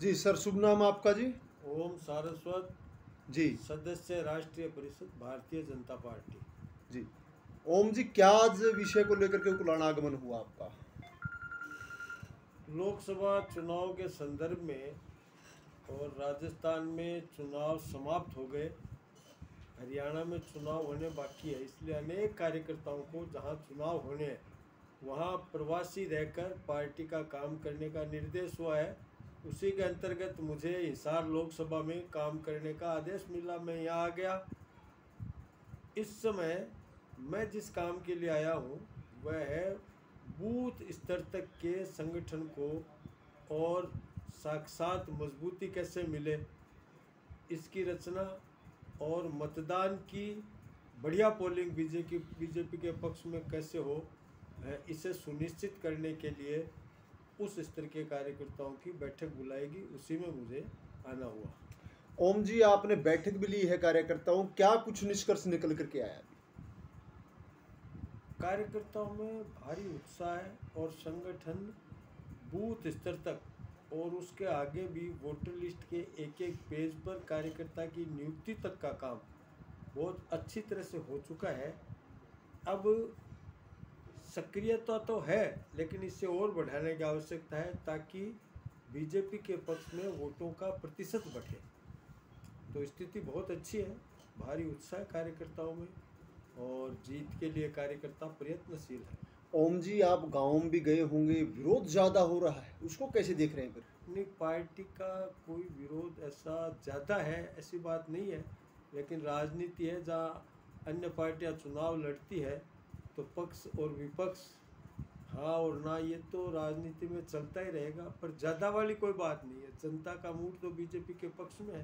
जी sir, शुभ नाम आपका जी? ओम सारस्वत, जी सदस्य राष्ट्रीय परिषद भारतीय जनता पार्टी। जी। ओम जी, क्या आज विषय को लेकर के कुलाना आगमन हुआ आपका? लोकसभा चुनाव के संदर्भ में और राजस्थान में चुनाव समाप्त हो गए, हरियाणा में चुनाव होने बाकी है, इसलिए अनेक कार्यकर्ताओं को जहां चुनाव होने हैं वहां प्रवासी रहकर पार्टी का काम करने का निर्देश हुआ है। उसी के अंतर्गत मुझे हिसार लोकसभा में काम करने का आदेश मिला, मैं यहाँ आ गया। इस समय मैं जिस काम के लिए आया हूँ वह है बूथ स्तर तक के संगठन को और साक्षात मजबूती कैसे मिले, इसकी रचना और मतदान की बढ़िया पोलिंग बीजेपी के पक्ष में कैसे हो, इसे सुनिश्चित करने के लिए उस स्तर के कार्यकर्ताओं की बैठक बुलाएगी, उसी में मुझे आना हुआ। ओम जी, आपने बैठक भी ली है कार्यकर्ताओं, क्या कुछ निष्कर्ष निकल करके आया अभी? कार्यकर्ताओं में भारी उत्साह है और संगठन बूथ स्तर तक और उसके आगे भी वोटर लिस्ट के एक एक पेज पर कार्यकर्ता की नियुक्ति तक का काम बहुत अच्छी तरह से हो चुका है। अब सक्रियता तो है लेकिन इसे और बढ़ाने की आवश्यकता है ताकि बीजेपी के पक्ष में वोटों का प्रतिशत बढ़े। तो स्थिति बहुत अच्छी है, भारी उत्साह कार्यकर्ताओं में और जीत के लिए कार्यकर्ता प्रयत्नशील है। ओम जी, आप गाँव में भी गए होंगे, विरोध ज़्यादा हो रहा है, उसको कैसे देख रहे हैं फिर? नहीं, पार्टी का कोई विरोध ऐसा ज़्यादा है ऐसी बात नहीं है, लेकिन राजनीति है जहाँ अन्य पार्टियां चुनाव लड़ती है तो पक्ष और विपक्ष, हाँ और ना, ये तो राजनीति में चलता ही रहेगा। पर ज़्यादा वाली कोई बात नहीं है, जनता का मूड तो बीजेपी के पक्ष में है,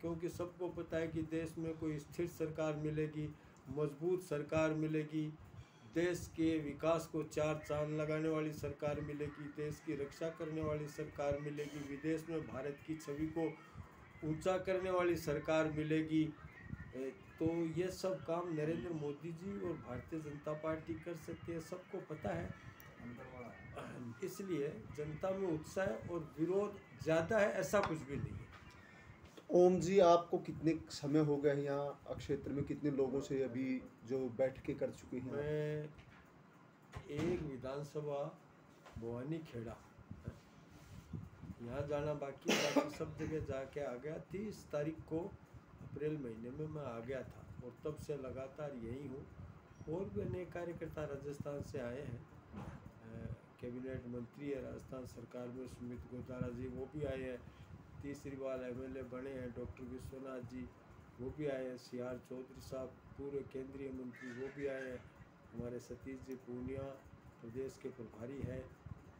क्योंकि सबको पता है कि देश में कोई स्थिर सरकार मिलेगी, मजबूत सरकार मिलेगी, देश के विकास को चार चांद लगाने वाली सरकार मिलेगी, देश की रक्षा करने वाली सरकार मिलेगी, विदेश में भारत की छवि को ऊंचा करने वाली सरकार मिलेगी। तो ये सब काम नरेंद्र मोदी जी और भारतीय जनता पार्टी कर सकती है, सबको पता है। इसलिए जनता में उत्साह और विरोध ज़्यादा है ऐसा कुछ भी नहीं है। ओम जी, आपको कितने समय हो गया है यहाँ क्षेत्र में, कितने लोगों से अभी जो बैठकें कर चुके हैं? मैं एक विधानसभा भवानी खेड़ा यहाँ जाना बाकी सब जगह जाके आ गया। 30 तारीख को अप्रैल महीने में मैं आ गया था और तब से लगातार यही हूँ। और भी अनेक कार्यकर्ता राजस्थान से आए हैं, कैबिनेट मंत्री है राजस्थान सरकार में सुमित गोदारा जी, वो भी आए हैं। तीसरी बार एमएलए बने हैं डॉक्टर विश्वनाथ जी, वो भी आए हैं। CR चौधरी साहब पूर्व केंद्रीय मंत्री, वो भी आए हैं। हमारे सतीश जी पूनिया प्रदेश के प्रभारी हैं,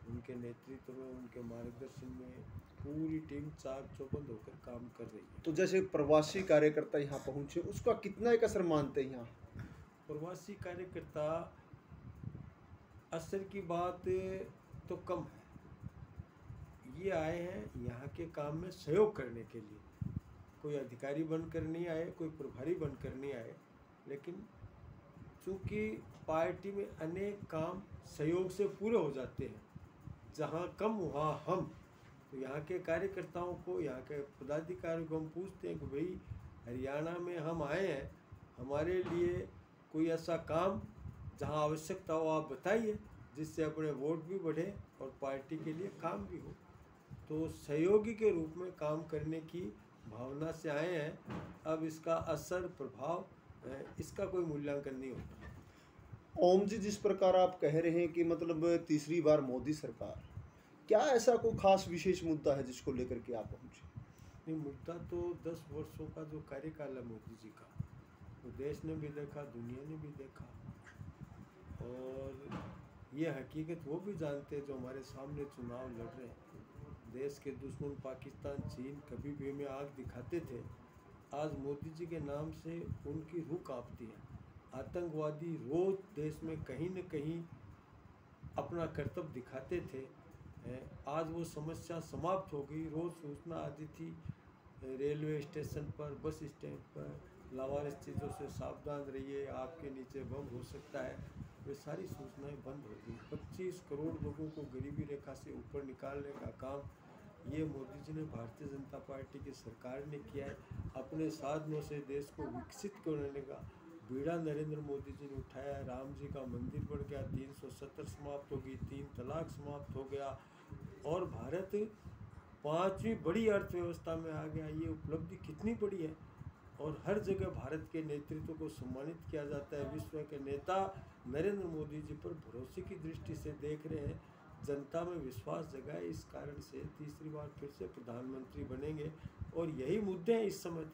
उनके नेतृत्व में, उनके मार्गदर्शन में पूरी टीम चाक चौबंद होकर काम कर रही है। तो जैसे प्रवासी कार्यकर्ता यहाँ पहुँचे, उसका कितना एक असर मानते हैं यहाँ? प्रवासी कार्यकर्ता असर की बात तो कम है, ये आए हैं यहाँ के काम में सहयोग करने के लिए। कोई अधिकारी बनकर नहीं आए, कोई प्रभारी बनकर नहीं आए, लेकिन चूँकि पार्टी में अनेक काम सहयोग से पूरे हो जाते हैं, जहाँ कम वहाँ हम, तो यहाँ के कार्यकर्ताओं को, यहाँ के पदाधिकारियों को हम पूछते हैं कि भाई हरियाणा में हम आए हैं, हमारे लिए कोई ऐसा काम जहाँ आवश्यकता हो आप बताइए, जिससे अपने वोट भी बढ़े और पार्टी के लिए काम भी हो। तो सहयोगी के रूप में काम करने की भावना से आए हैं। अब इसका असर, प्रभाव, इसका कोई मूल्यांकन नहीं होता। ओम जी, जिस प्रकार आप कह रहे हैं कि मतलब तीसरी बार मोदी सरकार, क्या ऐसा कोई खास विशेष मुद्दा है जिसको लेकर के आप पहुँचे? नहीं, मुद्दा तो 10 वर्षों का जो कार्यकाल है मोदी जी का, वो देश ने भी देखा, दुनिया ने भी देखा, और ये हकीकत वो भी जानते हैं जो हमारे सामने चुनाव लड़ रहे हैं। देश के दुश्मन पाकिस्तान, चीन कभी भी हमें आग दिखाते थे, आज मोदी जी के नाम से उनकी रूह कांपती है। आतंकवादी रोज देश में कहीं न कहीं अपना कर्तव्य दिखाते थे, आज वो समस्या समाप्त हो गई। रोज़ सूचना आती थी रेलवे स्टेशन पर, बस स्टैंड पर, लावारिस चीज़ों से सावधान रहिए, आपके नीचे बम हो सकता है, वे सारी सूचनाएं बंद हो गई। 25 करोड़ लोगों को गरीबी रेखा से ऊपर निकालने का काम ये मोदी जी ने, भारतीय जनता पार्टी की सरकार ने किया है। अपने साधनों से देश को विकसित करने का बीड़ा नरेंद्र मोदी जी ने उठाया है। राम जी का मंदिर बन गया, 370 समाप्त हो गई, 3 तलाक समाप्त हो गया, और भारत 5वीं बड़ी अर्थव्यवस्था में आ गया। ये उपलब्धि कितनी बड़ी है, और हर जगह भारत के नेतृत्व को सम्मानित किया जाता है। विश्व के नेता नरेंद्र मोदी जी पर भरोसे की दृष्टि से देख रहे हैं, जनता में विश्वास जगाए, इस कारण से तीसरी बार फिर से प्रधानमंत्री बनेंगे। और यही मुद्दे हैं इस समय